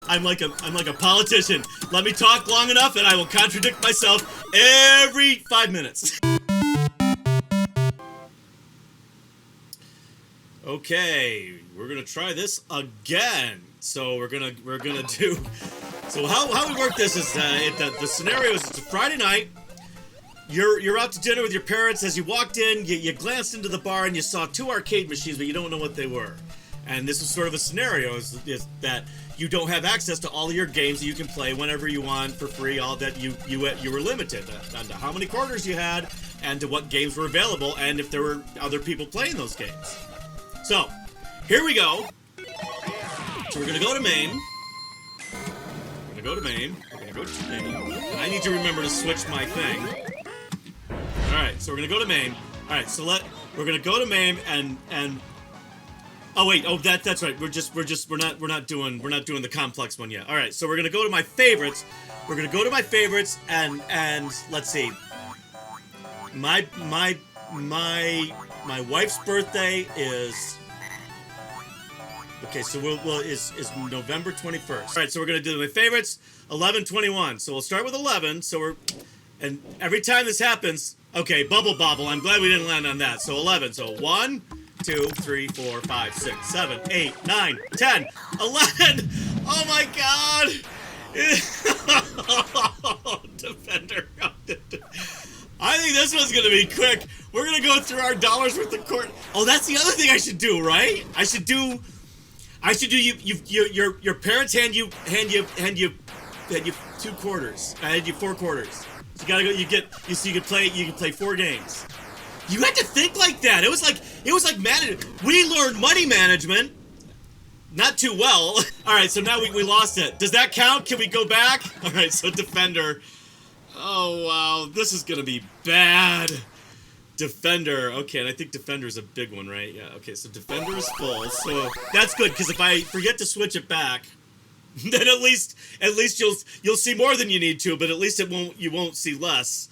I'm like a politician. Let me talk long enough and I will contradict myself every 5 minutes. Okay, we're gonna try this again. So we're gonna do. So how we work this is the scenario is it's a Friday night. You're out to dinner with your parents. As you walked in, you glanced into the bar and you saw 2 arcade machines, but you don't know what they were. And this is sort of a scenario is that you don't have access to all of your games that you can play whenever you want for free. All that you were limited on to how many quarters you had and to what games were available and if there were other people playing those games. So here we go. So we're gonna go to main. We're gonna go to main. We're gonna go to main. And I need to remember to switch my thing. All right, so we're gonna go to main. All right, so we're gonna go to main and. Oh wait, that's right. We're not doing the complex one yet. All right, so we're gonna go to my favorites. We're gonna go to my favorites and let's see. My wife's birthday is. Okay, so is November 21st. All right, so we're gonna do my favorites, 11/21. So we'll start with 11. And every time this happens, okay, Bubble Bobble. I'm glad we didn't land on that. So 11. So 1, 2, 3, 4, 5, 6, 7, 8, 9, 10, 11. Oh my God! Defender. I think this one's gonna be quick. We're gonna go through our dollars worth of court. Oh, that's the other thing I should do, right? I should do. Your parents hand you 2 quarters. I hand you 4 quarters. So you gotta go. You can play 4 games. You had to think like that. It was like management. We learned money management. Not too well. All right, so now we lost it. Does that count? Can we go back? All right, so Defender. Oh wow, this is gonna be bad. Defender. Okay, and I think Defender is a big one, right? Yeah. Okay, so Defender is full. So that's good because if I forget to switch it back, then at least you'll see more than you need to, but at least you won't see less.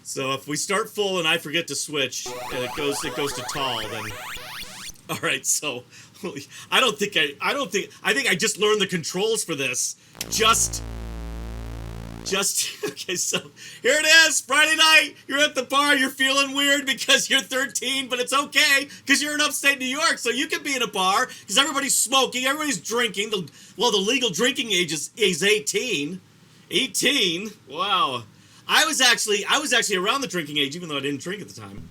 So if we start full and I forget to switch and it goes to tall, then all right. So I think I just learned the controls for this. Just okay. So here it is, Friday night. You're at the bar. You're feeling weird because you're 13, but it's okay because you're in upstate New York, so you can be in a bar because everybody's smoking, everybody's drinking. The legal drinking age is 18. 18. Wow. I was actually around the drinking age, even though I didn't drink at the time.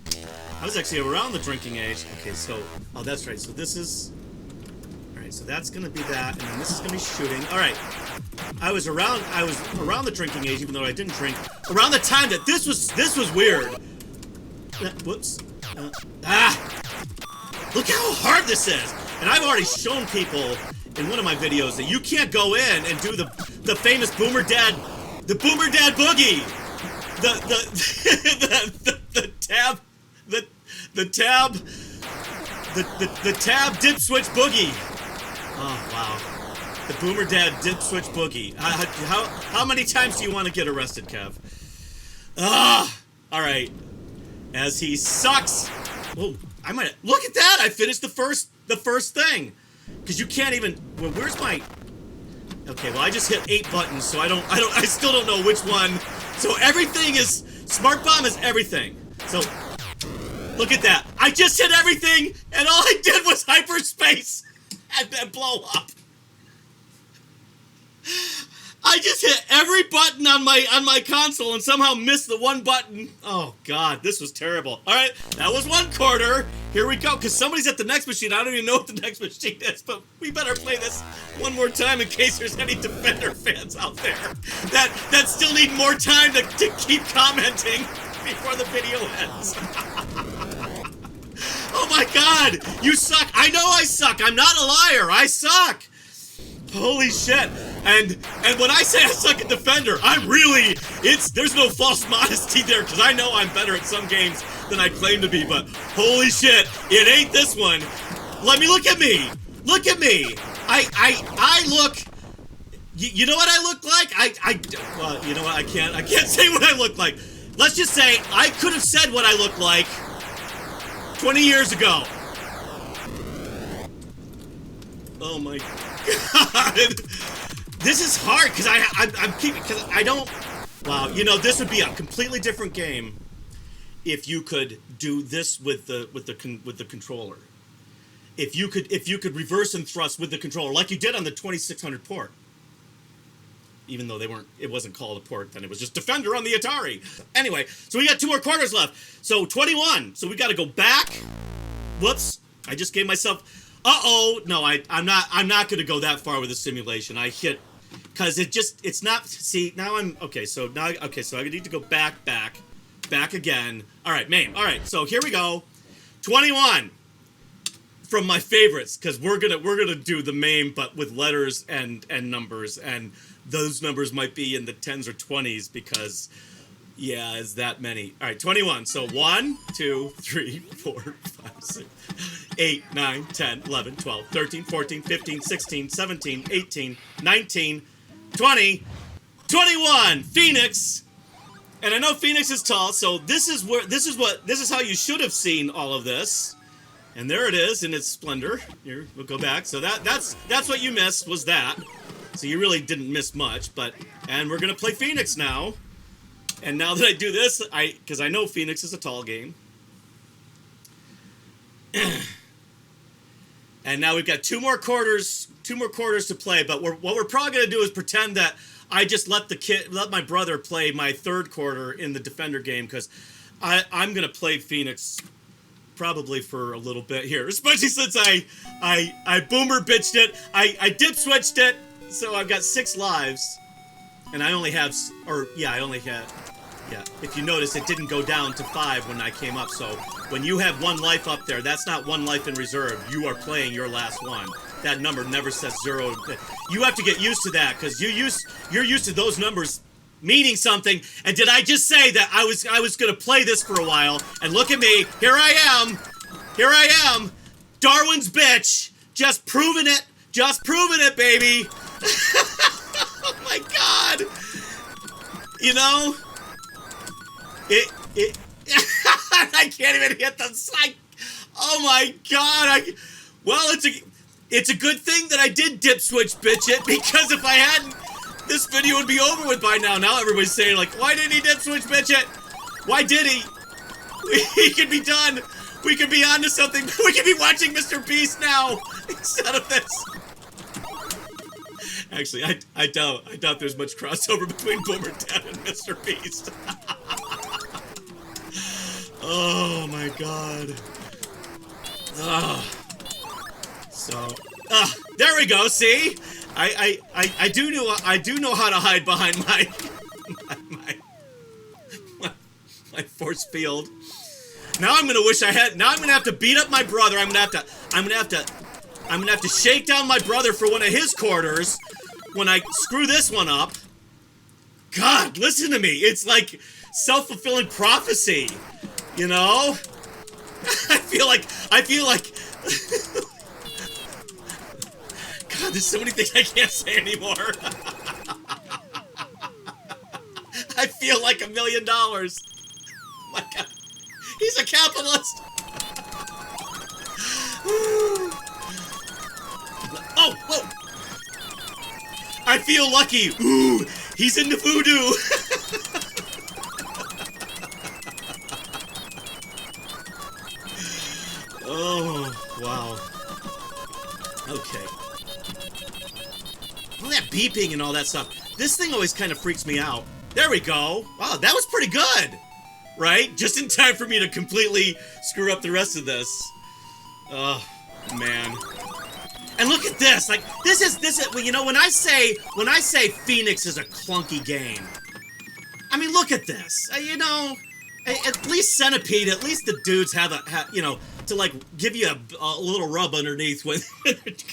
I was actually around the drinking age. Okay, so that's right. So this is all right. So that's gonna be that, and then this is gonna be shooting. All right. I was around the drinking age, even though I didn't drink. Around the time that this was weird. Whoops. Look how hard this is. And I've already shown people in one of my videos that you can't go in and do the famous Boomer Dad boogie. The tab dip switch boogie. Oh wow. The Boomer Dad dip switch boogie. How many times do you want to get arrested, Kev? All right. As he sucks. Oh, I might look at that. I finished the first thing. Because you can't even. Well, where's my? Okay. Well, I just hit 8 buttons, so I still don't know which one. So everything is Smart Bomb is everything. So look at that. I just hit everything, and all I did was hyperspace and then blow up. I just hit every button on my console and somehow missed the one button. Oh God, this was terrible. All right, that was 1 quarter. Here we go, because somebody's at the next machine. I don't even know what the next machine is, but we better play this one more time in case there's any Defender fans out there that still need more time to keep commenting before the video ends. Oh my God, you suck. I know I suck. I'm not a liar. I suck. Holy shit. And when I say I suck at Defender, there's no false modesty there, because I know I'm better at some games than I claim to be, but holy shit, it ain't this one. Look at me. Look at me. I look, you know what I look like? Well, you know what, I can't say what I look like. Let's just say I could have said what I look like 20 years ago. Oh my God. This is hard because I'm keeping, because I don't. Wow, you know, this would be a completely different game if you could do this with the controller. If you could reverse and thrust with the controller like you did on the 2600 port. Even though it wasn't called a port then, it was just Defender on the Atari. Anyway, so we got 2 more quarters left. So 21. So we got to go back. Whoops! I just gave myself. No, I'm not going to go that far with the simulation. I hit because it's not. See, now I'm okay. So I need to go back again. All right, MAME. All right, so here we go. 21 from my favorites, because we're gonna do the MAME, but with letters and numbers, and those numbers might be in the 10s or 20s because, yeah, it's that many. All right, 21. So 1, 2, 3, 4, 5, 6, 8, 9, 10, 11, 12, 13, 14, 15, 16, 17, 18, 19, 20, 21. Phoenix. And I know Phoenix is tall, so this is how you should have seen all of this. And there it is in its splendor. Here, we'll go back. So that's what you missed, was that. So you really didn't miss much, and we're gonna play Phoenix now. And now that I do this, because I know Phoenix is a tall game. And now we've got 2 more quarters to play, but what we're probably gonna do is pretend that I just let my brother play my 3rd quarter in the Defender game, because I'm gonna play Phoenix probably for a little bit here, especially since I boomer bitched it, I dip switched it, so I've got 6 lives, and I only have, if you notice, it didn't go down to 5 when I came up, so when you have 1 life up there, that's not 1 life in reserve, you are playing your last one. That number never says 0. You have to get used to that, because you're used to those numbers meaning something. And did I just say that I was gonna play this for a while? And look at me, here I am, Darwin's bitch, just proving it, baby. Oh my God, you know, it I can't even hit the side. Oh my God, it's a good thing that I did dip switch bitch it, because if I hadn't, this video would be over with by now. Now everybody's saying, like, why didn't he dip switch bitch it? Why did he? He could be done. We could be on to something. We could be watching Mr. Beast now instead of this. Actually, I doubt there's much crossover between Boomer Dad and Mr. Beast. Oh my God. There we go. See, I do know how to hide behind my force field. Now I'm gonna wish I had. Now I'm gonna have to beat up my brother. I'm gonna have to shake down my brother for one of his quarters when I screw this one up. God, listen to me. It's like self-fulfilling prophecy. You know? I feel like God, there's so many things I can't say anymore. I feel like $1 million. My God. He's a capitalist. Oh, whoa. I feel lucky. Ooh, he's into voodoo. Oh, wow. Okay. All that beeping and all that stuff. This thing always kind of freaks me out. There we go. Wow, that was pretty good. Right? Just in time for me to completely screw up the rest of this. Oh, man. And look at this. Like, this is, you know, when I say Phoenix is a clunky game, I mean, look at this. You know, at least Centipede, at least the dudes have you know, to like give you a little rub underneath when,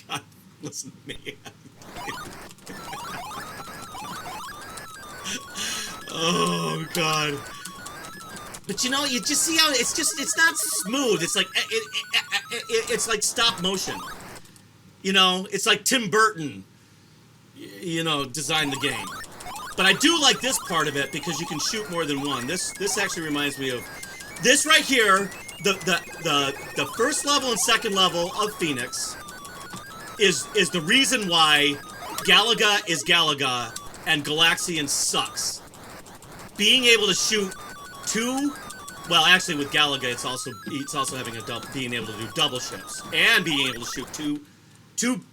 God, listen to me. Oh, God. But you know, you just see how it's not smooth. It's like, it's like stop motion. You know, it's like Tim Burton, you know, designed the game. But I do like this part of it because you can shoot more than one. This actually reminds me of this right here. The first level and second level of Phoenix is the reason why Galaga is Galaga, and Galaxian sucks. Being able to shoot two, well, actually with Galaga, it's also having being able to do double ships and being able to shoot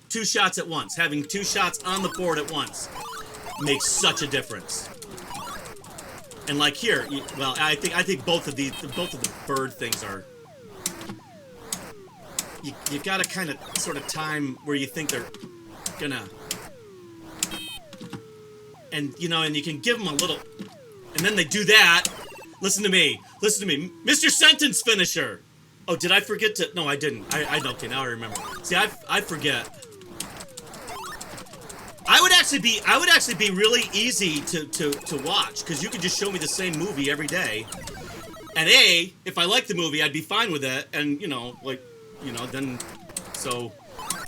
two shots at once. Having two shots on the board at once makes such a difference. And like here, well, I think both of the bird things are. You gotta kind of sort of time where you think they're gonna, and and you can give them a little, and then they do that. Listen to me, Mr. Sentence Finisher. Oh, did I forget to? No, I didn't. Okay, now I remember. See, I forget. I would actually be really easy to watch, because you could just show me the same movie every day. And if I like the movie, I'd be fine with it. And then, so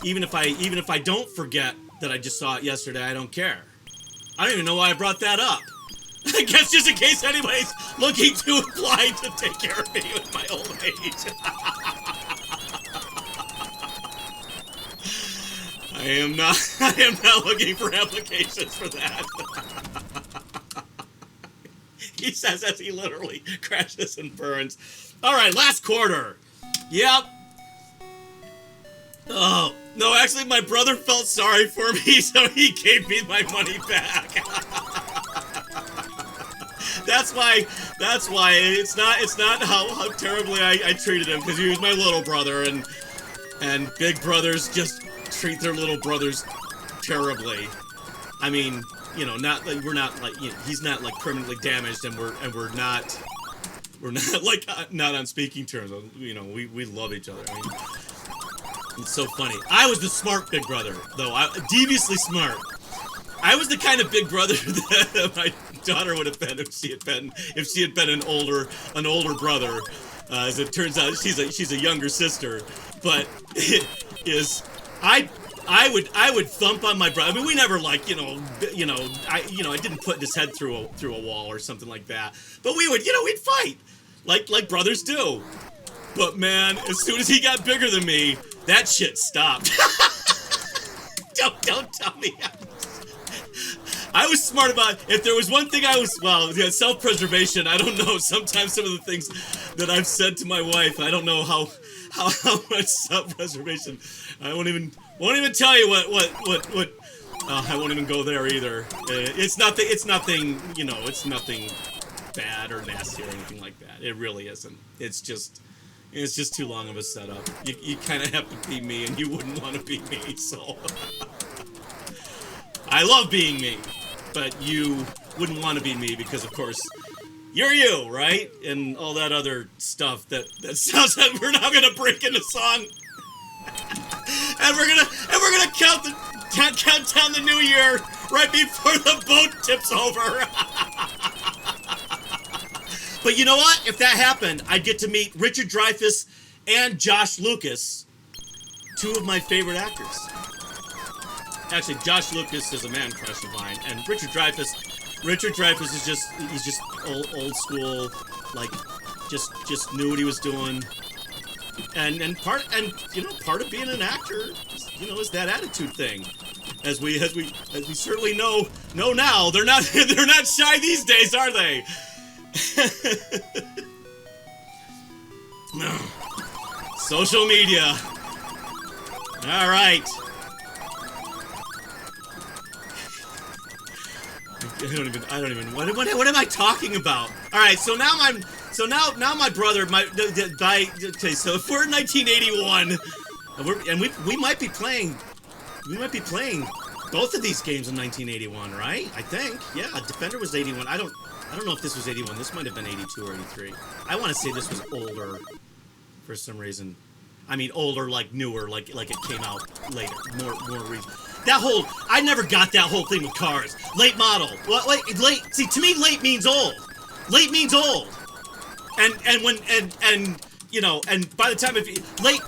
even if I don't forget that I just saw it yesterday, I don't care. I don't even know why I brought that up. I guess just in case anybody's looking to apply to take care of me with my old age. I am not looking for applications for that. He says as he literally crashes and burns. All right, last quarter. Yep. Oh, no, actually my brother felt sorry for me, so he gave me my money back. That's why it's not how terribly I treated him, because he was my little brother, and big brothers just treat their little brothers terribly. I mean, not like he's not like permanently damaged, and we're not like not on speaking terms. We love each other. I mean, it's so funny. I was the smart big brother, though. Deviously smart. I was the kind of big brother that my daughter would have been if she had been an older brother. As it turns out, she's a younger sister. But it is, I would thump on my brother. I mean, we never I didn't put his head through a wall or something like that. But we'd fight like brothers do. But man, as soon as he got bigger than me, that shit stopped. Don't tell me. I was smart about, if there was one thing self-preservation. I don't know, sometimes some of the things that I've said to my wife, I don't know how much self-preservation. I won't even tell you what I won't even go there either. It's nothing, it's nothing bad or nasty or anything like that. It really isn't. It's just too long of a setup. You kind of have to be me, and you wouldn't want to be me, so. I love being me, but you wouldn't want to be me because, of course, you're you, right? And all that other stuff that sounds like we're now gonna break into song, and we're gonna count down the new year right before the boat tips over. But you know what? If that happened, I'd get to meet Richard Dreyfuss and Josh Lucas, two of my favorite actors. Actually, Josh Lucas is a man crush of mine, and Richard Dreyfuss is just old school, like just knew what he was doing, and part of being an actor, is that attitude thing, as we certainly know now. They're not shy these days, are they? Social media. All right. I don't even. What am I talking about? All right. So now my brother. Okay. So if we're in 1981, and we might be playing both of these games in 1981, right? I think. Yeah. Defender was 81. I don't know if this was 81. This might have been 82 or 83. I want to say this was older for some reason. I mean, older, like newer, like it came out later, more reason. I never got that whole thing with cars. Late model. Well, late. See, to me, late means old. Late means old. And by the time late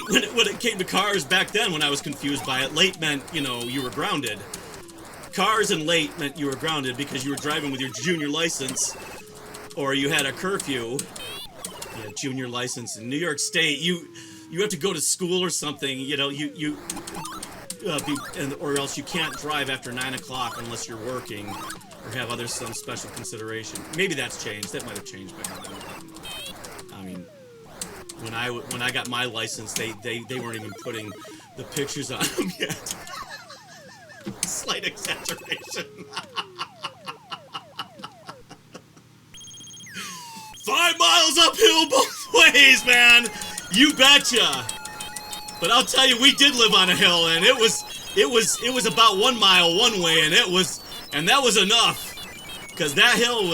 when it came to cars back then, when I was confused by it, late meant you were grounded. Cars and late meant you were grounded because you were driving with your junior license, or you had a curfew. Yeah, junior license in New York State. You have to go to school or something. or else you can't drive after 9 o'clock unless you're working or have some special consideration. Maybe that's changed. That might have changed by now. I mean, when I got my license, they weren't even putting the pictures on them yet. Slight exaggeration. 5 miles uphill both ways, man. You betcha. But I'll tell you, we did live on a hill, and it was about 1 mile one way, and that was enough, because that hill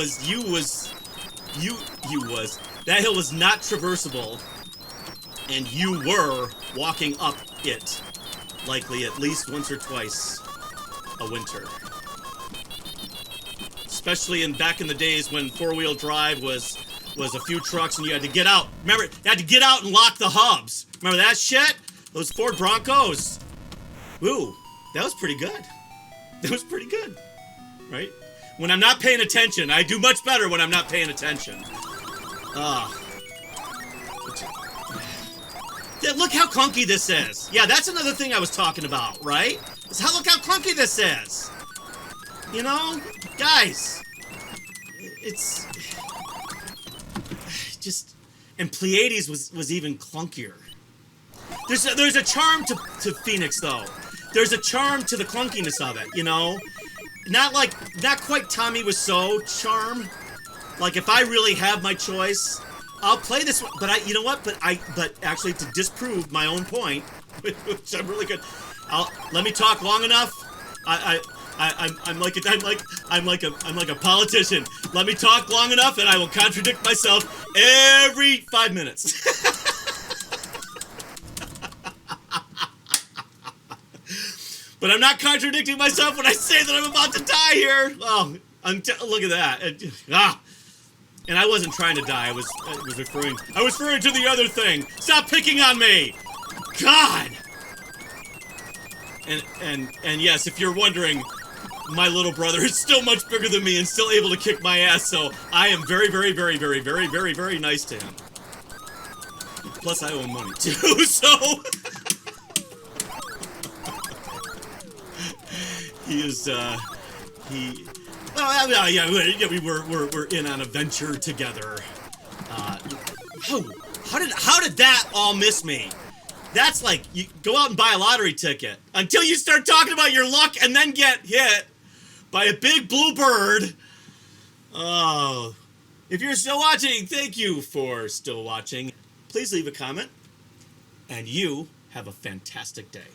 that hill was not traversable, and you were walking up it, likely at least once or twice a winter. Especially back in the days when 4-wheel drive was a few trucks and you had to get out. Remember, you had to get out and lock the hubs. Remember that shit? Those Ford Broncos. Ooh, that was pretty good. That was pretty good, right? When I'm not paying attention, I do much better when I'm not paying attention. Look how clunky this is. Yeah, that's another thing I was talking about, right? Look how clunky this is. You know, guys, it's just, and Pleiades was even clunkier. There's a charm to Phoenix though. There's a charm to the clunkiness of it, you know? Not quite Tommy Wiseau charm. Like if I really have my choice, I'll play this one, but you know what? But actually to disprove my own point, which I'm really good. Let me talk long enough. I'm like a politician. Let me talk long enough, and I will contradict myself every 5 minutes. But I'm not contradicting myself when I say that I'm about to die here. Oh, look at that. And I wasn't trying to die. I was referring to the other thing. Stop picking on me. God. And yes, if you're wondering, my little brother is still much bigger than me and still able to kick my ass, so I am very, very, very, very, very, very, very nice to him. Plus, I owe him money too, so he is. We're in on a venture together. How did that all miss me? That's like, you go out and buy a lottery ticket until you start talking about your luck and then get hit by a big blue bird. Oh, if you're still watching, thank you for still watching. Please leave a comment, and you have a fantastic day.